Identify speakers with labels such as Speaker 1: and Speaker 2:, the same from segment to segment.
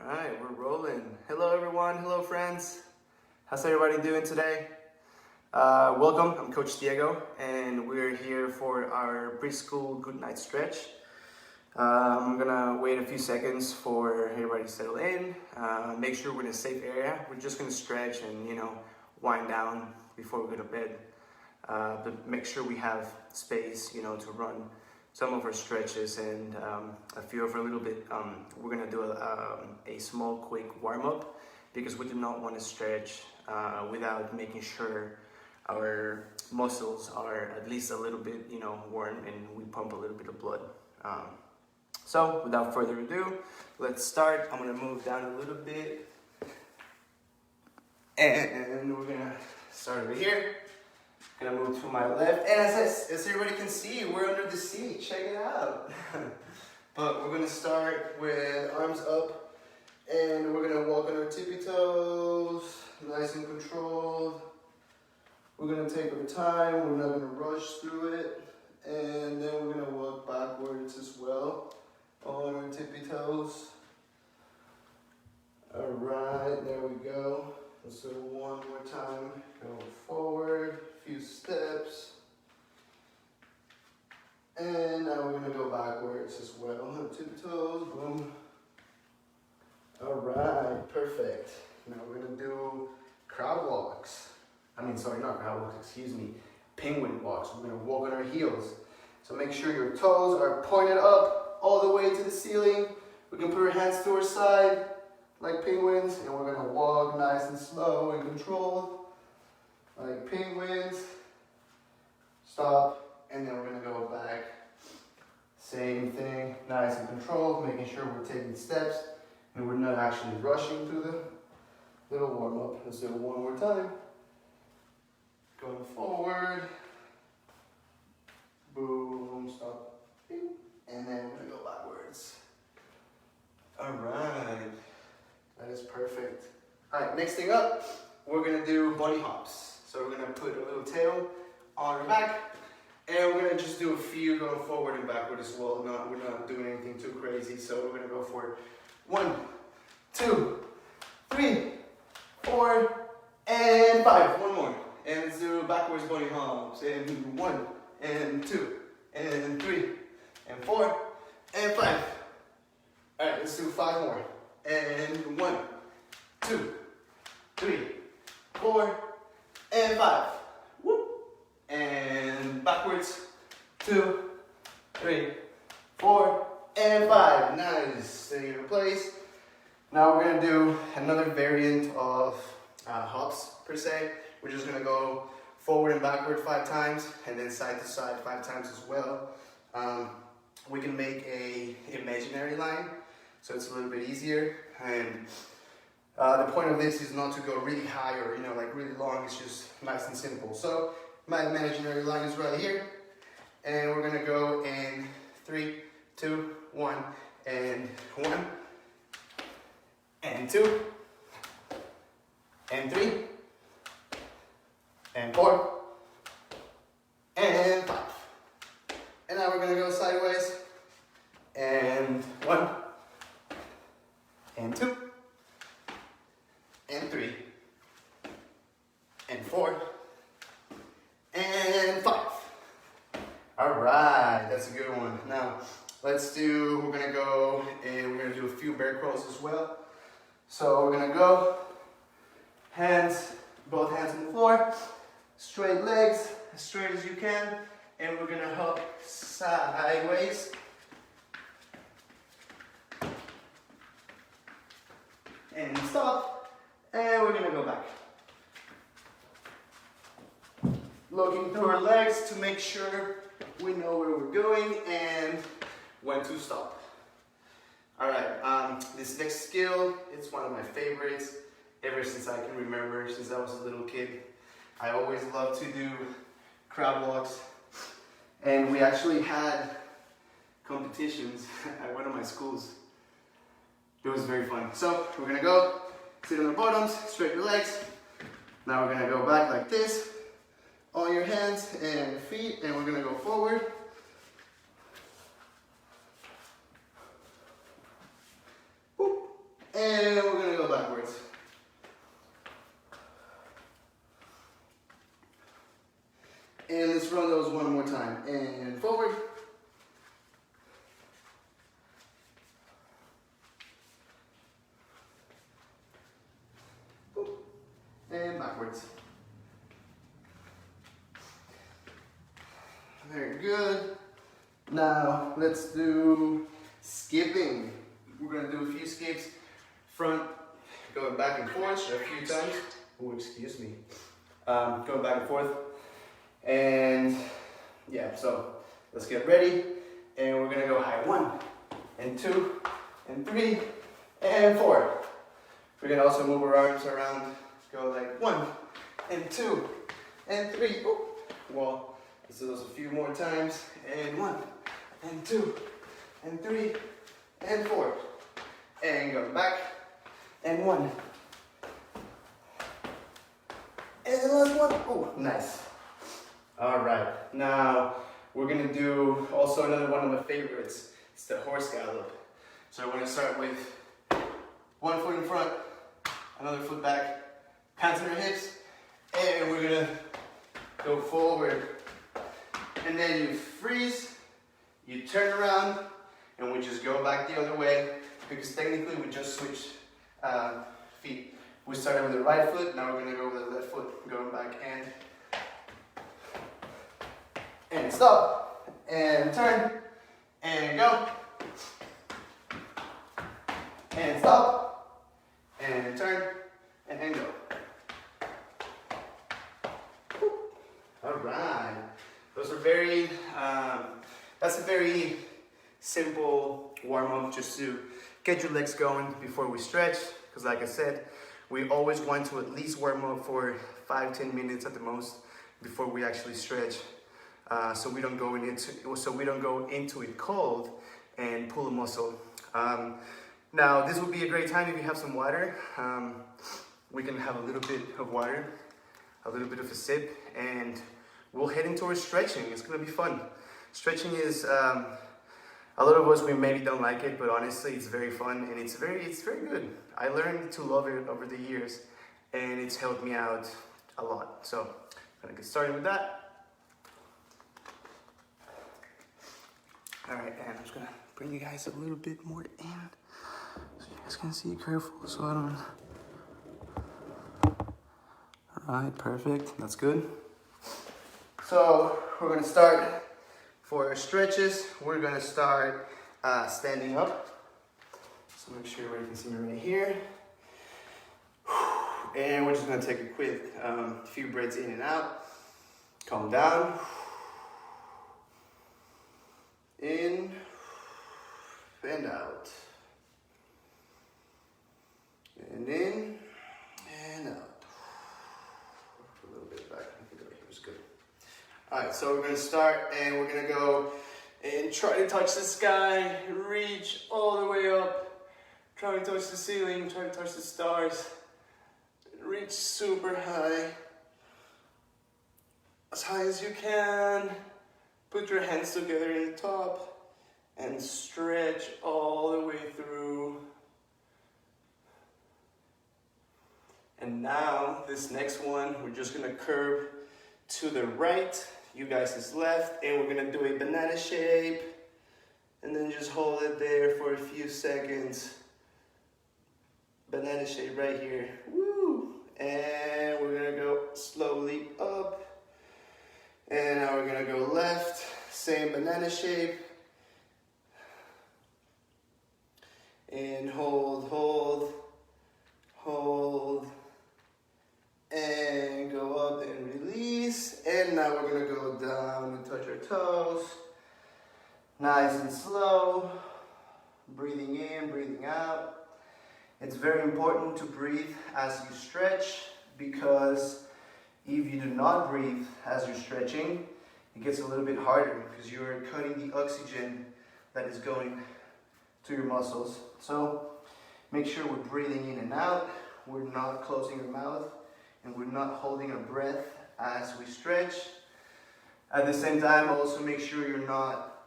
Speaker 1: All right, we're rolling. Hello, everyone. Hello, friends. How's everybody doing today? Welcome. I'm Coach Diego, and we're here for our preschool Goodnight stretch. I'm gonna wait a few seconds for everybody to settle in. Make sure we're in a safe area. We're just gonna stretch and wind down before we go to bed. But make sure we have space, to run some of our stretches and a few of our little bit. We're gonna do a small, quick warm up because we do not want to stretch without making sure our muscles are at least a little bit, warm and we pump a little bit of blood. So without further ado, let's start. I'm gonna move down a little bit, and we're gonna start over here. Gonna move to my left, and as everybody can see, we're under the seat. Check it out. But we're gonna start with arms up, and we're gonna walk on our tippy toes, nice and controlled. We're gonna take our time. We're not gonna rush through it, and then we're gonna walk backwards as well on our tippy toes. All right, there we go. So one more time, go forward, few steps. And now we're gonna go backwards as well. On tippy toes, boom. All right, perfect. Now we're gonna do crowd walks. Not crowd walks, excuse me. Penguin walks. We're gonna walk on our heels. So make sure your toes are pointed up all the way to the ceiling. We can put our hands to our side like penguins, and we're gonna walk nice and slow and controlled like penguins. Stop, and then we're gonna go back. Same thing, nice and controlled, making sure we're taking steps and we're not actually rushing through the little warm up. Let's do it one more time. Going forward, boom, stop, and then we're gonna go backwards. All right, that is perfect. All right, next thing up, we're gonna do bunny hops. So we're gonna put a little tail on our back, and we're gonna just do a few going forward and backward as well. We're not doing anything too crazy, so we're gonna go for 1, 2, 3, 4, and 5. One more. And let's do backwards bunny hops. And 1, and 2, and 3, and 4, and 5. All right, let's do 5 more. And 1, 2, 3, 4, and 5. Whoop. And backwards. 2, 3, 4, and 5. Nice. Stay in place. Now we're gonna do another variant of hops per se. We're just gonna go forward and backward 5 times, and then side to side 5 times as well. We can make a imaginary line, so it's a little bit easier. And the point of this is not to go really high or like really long. It's just nice and simple. So my imaginary line is right here, and we're gonna go in 3, 2, 1, and 1, and 2, and 3, and 4, and 5. And now we're gonna go sideways, and 1, and 2, and 3, and 4, and 5. All right, that's a good one. Now, we're gonna go and we're gonna do a few bear crawls as well. So we're gonna go, both hands on the floor, straight legs, as straight as you can, and we're gonna hop sideways. And stop, and we're gonna go back. Looking through our legs to make sure we know where we're going and when to stop. All right, this next skill, it's one of my favorites ever since I can remember, since I was a little kid. I always loved to do crowd walks, and we actually had competitions at one of my schools. It was very fun. So we're gonna go, sit on the bottoms, straighten your legs. Now we're gonna go back like this, on your hands and feet, and we're gonna go forward. Boop. And we're gonna go backwards. And let's run those one more time. And forward. And backwards. Very good. Now let's do skipping. We're gonna do a few skips. Front, going back and forth a few times. Oh, excuse me. Going back and forth. And yeah, so let's get ready. And we're gonna go high. 1 and 2 and 3 and 4. We can also move our arms around. Go like 1 and 2 and 3. Oh, well, let's do those a few more times. And 1 and 2 and 3 and 4. And go back. And 1. And the last one. Oh, nice. All right. Now we're gonna do also another one of my favorites. It's the horse gallop. So we're gonna start with 1 foot in front, another foot back. Hands on our hips, and we're gonna go forward. And then you freeze, you turn around, and we just go back the other way, because technically we just switched feet. We started with the right foot, now we're gonna go with the left foot, going back and stop, and turn, and go, and stop, and turn, and go. All right, those are very, that's a very simple warm-up just to get your legs going before we stretch, because like I said, we always want to at least warm up for 5-10 minutes at the most before we actually stretch, so we don't go into it cold and pull a muscle. Now this would be a great time if you have some water. We can have a little bit of water, a little bit of a sip, and we'll head into our stretching. It's gonna be fun. Stretching is, a lot of us, we maybe don't like it, but honestly, it's very fun and it's very good. I learned to love it over the years and it's helped me out a lot. So, I'm gonna get started with that. All right, and I'm just gonna bring you guys a little bit more in so you guys can see. Careful so I don't. All right, perfect, that's good. So we're gonna start for our stretches. We're gonna start standing up. So make sure everybody can see me right here. And we're just gonna take a quick few breaths in and out. Calm down. In and out. And in and out. A little bit back. I think right here is good. Alright, so we're gonna start and we're gonna go and try to touch the sky, reach all the way up, try to touch the ceiling, try to touch the stars, reach super high as you can. Put your hands together in the top and stretch all the way through. And now this next one, we're just gonna curve to the right. You guys is left, and we're gonna do a banana shape, and then just hold it there for a few seconds. Banana shape right here. Woo! And we're gonna go slowly up, and now we're gonna go left, same banana shape, and hold, hold, hold, and go up and release. And now we're gonna go down and touch our toes. Nice and slow. Breathing in, breathing out. It's very important to breathe as you stretch, because if you do not breathe as you're stretching, it gets a little bit harder because you're cutting the oxygen that is going to your muscles. So make sure we're breathing in and out. We're not closing our mouth, and we're not holding our breath as we stretch. At the same time, also make sure you're not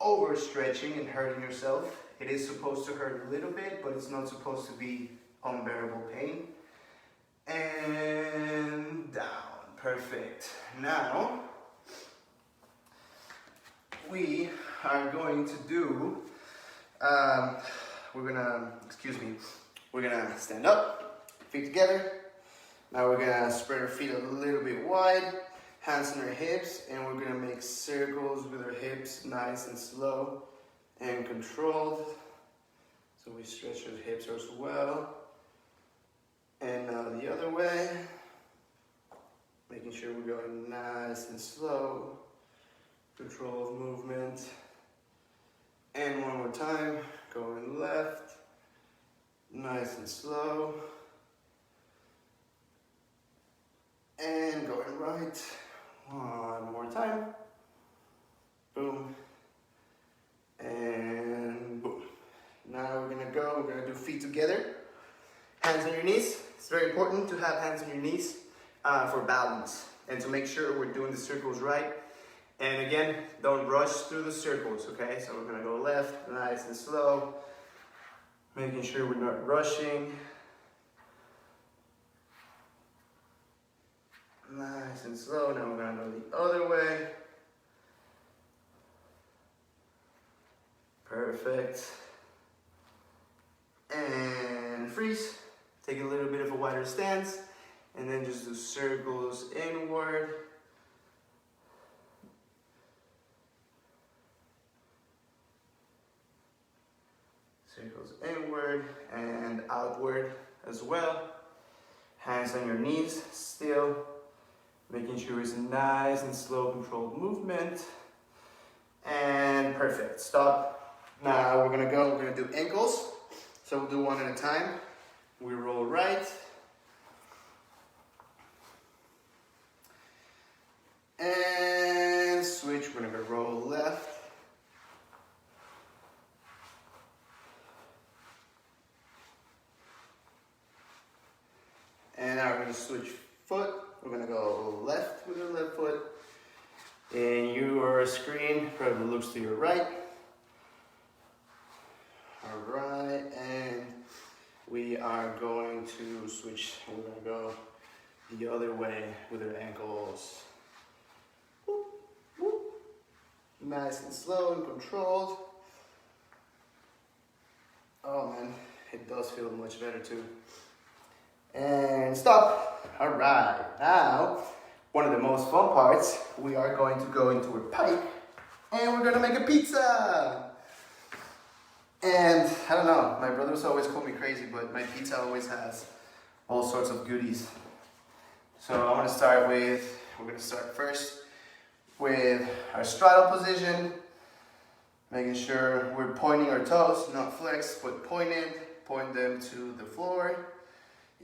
Speaker 1: overstretching and hurting yourself. It is supposed to hurt a little bit, but it's not supposed to be unbearable pain. And down. Perfect. Now, we are going to do, we're gonna stand up, feet together. Now we're gonna spread our feet a little bit wide, hands on our hips, and we're gonna make circles with our hips, nice and slow and controlled. So we stretch our hips as well. And now the other way, making sure we're going nice and slow, controlled movement. And one more time, going left, nice and slow. And going right, one more time. Boom. And boom. Now we're gonna do feet together. Hands on your knees. It's very important to have hands on your knees for balance and to make sure we're doing the circles right. And again, don't rush through the circles, okay? So we're gonna go left, nice and slow, making sure we're not rushing. Nice and slow. Now we're gonna go the other way. Perfect. And freeze. Take a little bit of a wider stance, and then just do circles inward. Circles inward and outward as well. Hands on your knees still, making sure it's a nice and slow controlled movement. And perfect, stop. Now we're gonna do ankles. So we'll do one at a time. We roll right. And switch, we're gonna roll left. And now we're gonna switch foot. We're gonna go left with our left foot. And your screen probably looks to your right. All right, and we are going to switch. We're gonna go the other way with our ankles. Whoop, whoop. Nice and slow and controlled. Oh man, it does feel much better too. And stop. All right, now, one of the most fun parts, we are going to go into a pike and we're gonna make a pizza. And I don't know, my brothers always call me crazy, but my pizza always has all sorts of goodies. So we're gonna start first with our straddle position, making sure we're pointing our toes, not flexed, but pointed. Point them to the floor.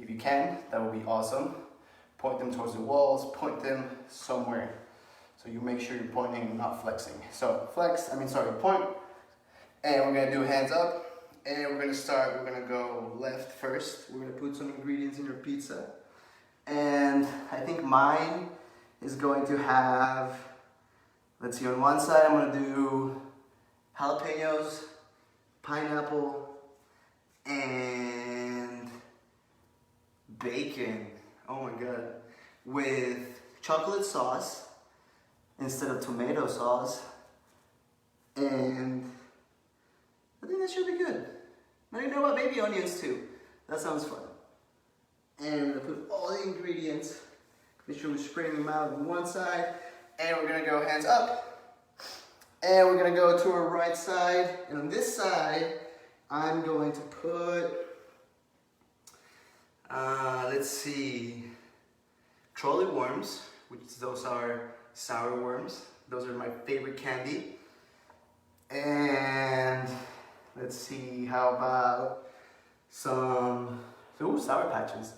Speaker 1: If you can, that would be awesome. Point them towards the walls, point them somewhere. So you make sure you're pointing and not flexing. So point. And we're gonna do hands up. And we're gonna go left first. We're gonna put some ingredients in your pizza. And I think mine is going to have, let's see, on one side I'm gonna do jalapenos, pineapple, and bacon. Oh my god. With chocolate sauce instead of tomato sauce. And I think that should be good. Now you know what? Maybe onions too. That sounds fun. And we're gonna put all the ingredients. Make sure we're spreading them out on one side. And we're gonna go hands up. And we're gonna go to our right side. And on this side, I'm going to put, let's see, trolley worms, those are sour worms. Those are my favorite candy. And let's see, how about some, Sour Patches.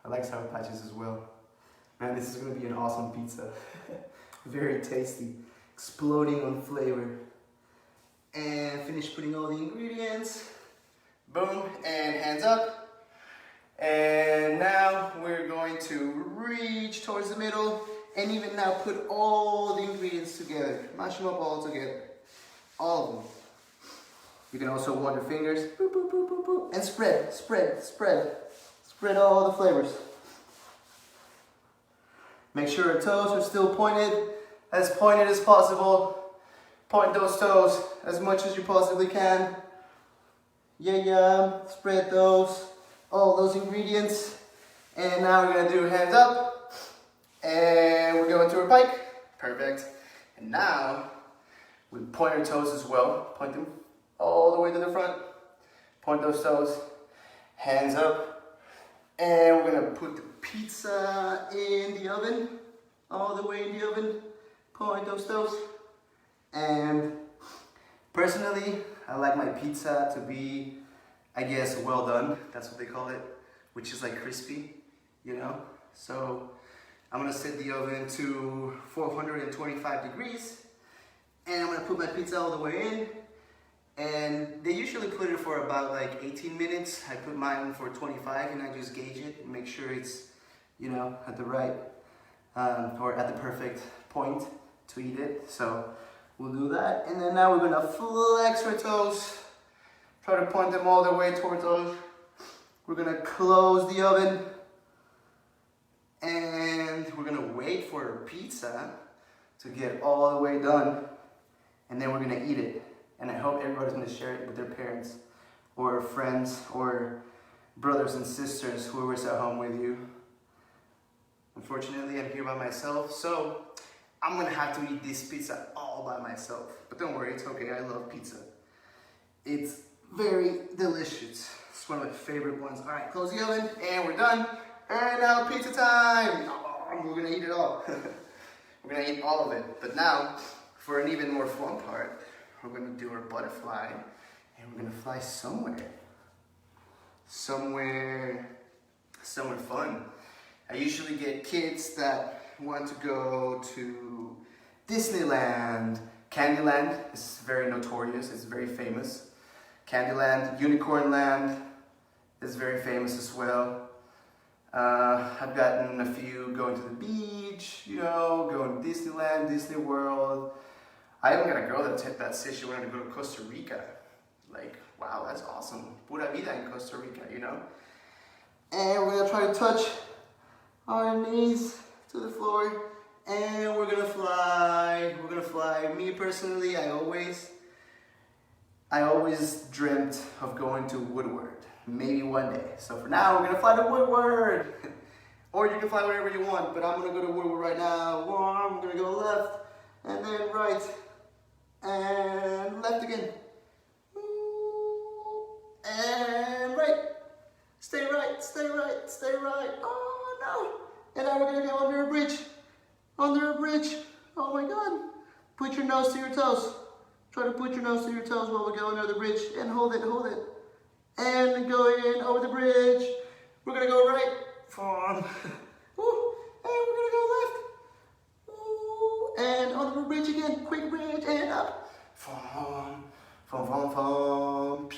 Speaker 1: I like Sour Patches as well. Man, this is gonna be an awesome pizza. Very tasty, exploding on flavor. And finish putting all the ingredients. Boom, and hands up. And now we're going to reach towards the middle and even now put all the ingredients together. Mash them up all together. All of them. You can also warm your fingers. Boop, boop, boop, boop, boop. And spread, spread, spread. Spread all the flavors. Make sure your toes are still pointed as possible. Point those toes as much as you possibly can. Yeah. Spread all those ingredients. And now we're gonna do hands up. And we're going to our pike. Perfect. And now, we point our toes as well. Point them all the way to the front. Point those toes. Hands up. And we're gonna put the pizza in the oven. All the way in the oven. Point those toes. And personally, I like my pizza to be, I guess, well done. That's what they call it. Which is like crispy, you know? So I'm gonna set the oven to 425 degrees. And I'm gonna put my pizza all the way in. And they usually put it for about like 18 minutes. I put mine for 25 and I just gauge it and make sure it's, you know, at the right, or at the perfect point to eat it. So we'll do that. And then now we're gonna flex our toes. Try to point them all the way towards us. We're gonna close the oven. And we're gonna wait for our pizza to get all the way done. And then we're gonna eat it. And I hope everybody's gonna share it with their parents or friends or brothers and sisters, whoever's at home with you. Unfortunately, I'm here by myself, so I'm gonna have to eat this pizza all by myself. But don't worry, it's okay, I love pizza. It's very delicious. It's one of my favorite ones. All right, close the oven, and we're done. And now pizza time. Oh, we're gonna eat it all. We're gonna eat all of it. But now, for an even more fun part, we're gonna do our butterfly, and we're gonna fly somewhere. Somewhere fun. I usually get kids that want to go to Disneyland. Candyland is very notorious, it's very famous. Candyland, Unicorn Land is very famous as well. I've gotten a few going to the beach, you know, going to Disneyland, Disney World. I even got a girl that said she wanted to go to Costa Rica. Like, wow, that's awesome. Pura vida in Costa Rica, you know? And we're gonna try to touch our knees to the floor. And we're gonna fly. We're gonna fly. Me personally, I always dreamt of going to Woodward. Maybe one day. So for now, we're gonna fly to Woodward. Or you can fly wherever you want, but I'm gonna go to Woodward right now. I'm gonna go left, and then right, and left again. And right. Stay right, stay right, stay right. Oh no. And now we're gonna go under a bridge. Under a bridge. Oh my God. Put your nose to your toes. Try to put your nose to your toes while we go under the bridge. And hold it, hold it. And go in over the bridge. We're gonna go right. Fawn. Ooh. And we're gonna go left. Ooh. And under the bridge again. Quick bridge and up. Fawn. Fawn, fawn, fawn.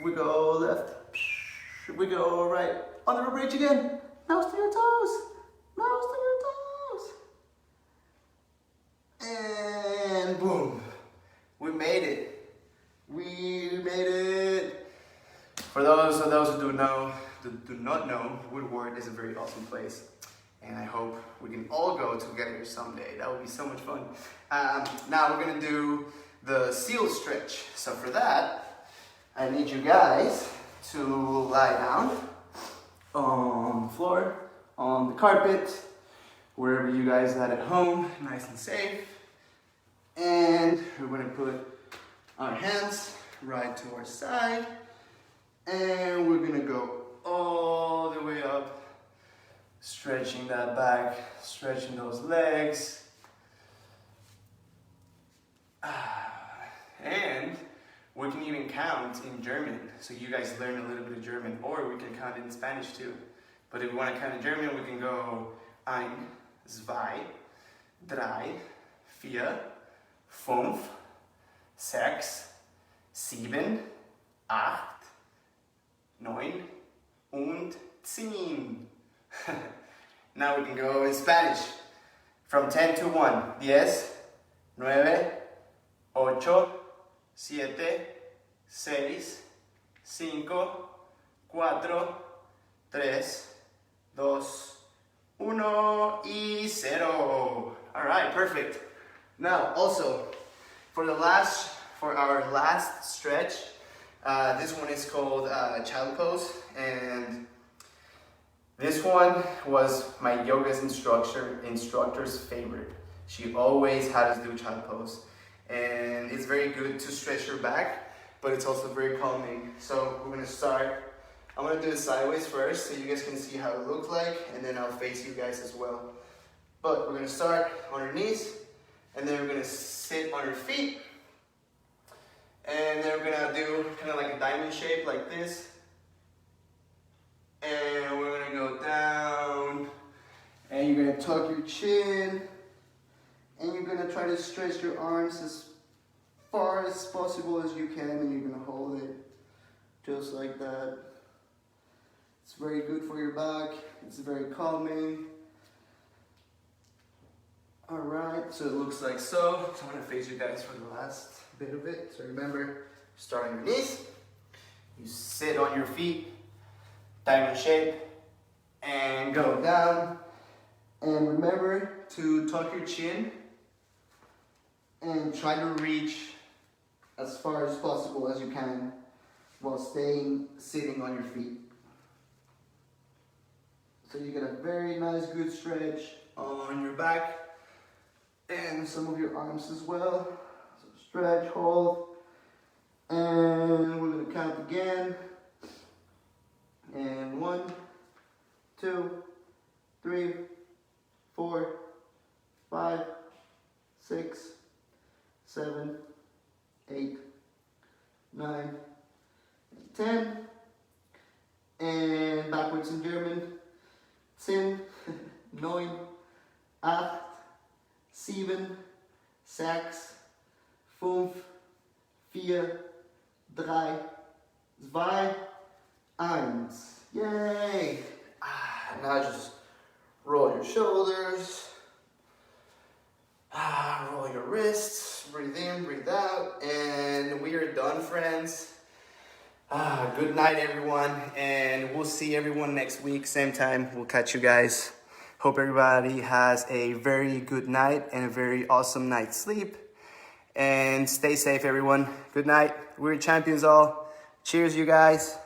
Speaker 1: We go left. We go right. Under the bridge again. Nose to your toes. Nose to your toes. And boom. We made it. We made it. For those who do not know, Woodward is a very awesome place. And I hope we can all go together someday. That would be so much fun. Now we're gonna do the seal stretch. So for that, I need you guys to lie down on the floor, on the carpet, wherever you guys are at home, nice and safe. And we're gonna put our hands right to our side, and we're gonna go all the way up, stretching that back, stretching those legs. And we can even count in German, so you guys learn a little bit of German, or we can count in Spanish too. But if we want to count in German, we can go 1, 2, 3, 4, 5, 6, 7, 8, 9 und 10. Now we can go in Spanish. From 10 to 1. 10, 9, 8, 7, 6, 5, 4, 3, 2, 1, y 0. All right, perfect. Now, also, for our last stretch, this one is called child pose, and this one was my yoga instructor's favorite. She always had us do child pose, and it's very good to stretch your back, but it's also very calming. So we're gonna start. I'm gonna do it sideways first, so you guys can see how it looks like, and then I'll face you guys as well. But we're gonna start on our knees, and then we're gonna sit on our feet, and then we're gonna do kind of like a diamond shape like this, and we're gonna go down, and you're gonna tuck your chin, and you're gonna try to stretch your arms as far as possible as you can, and you're gonna hold it just like that. It's very good for your back. It's very calming. All right, so it looks like so. So I'm gonna face you guys for the last bit of it. So remember, start on your knees. You sit on your feet, diamond shape, and go down. And remember to tuck your chin and try to reach as far as possible as you can while sitting on your feet. So you get a very nice good stretch on your back and some of your arms as well. So stretch, hold, and we're gonna count again. And 1, 2, 3, 4, 5, 6, 7, 8, 9, 10. And backwards in German. 10, 9, 8, 7, 6, 5, 4, 3, 2, 1. Yay! Now just roll your shoulders, roll your wrists, breathe in, breathe out, and we are done, friends. Good night, everyone, and we'll see everyone next week, same time. We'll catch you guys. Hope everybody has a very good night and a very awesome night's sleep. And stay safe, everyone. Good night. We're champions all. Cheers, you guys.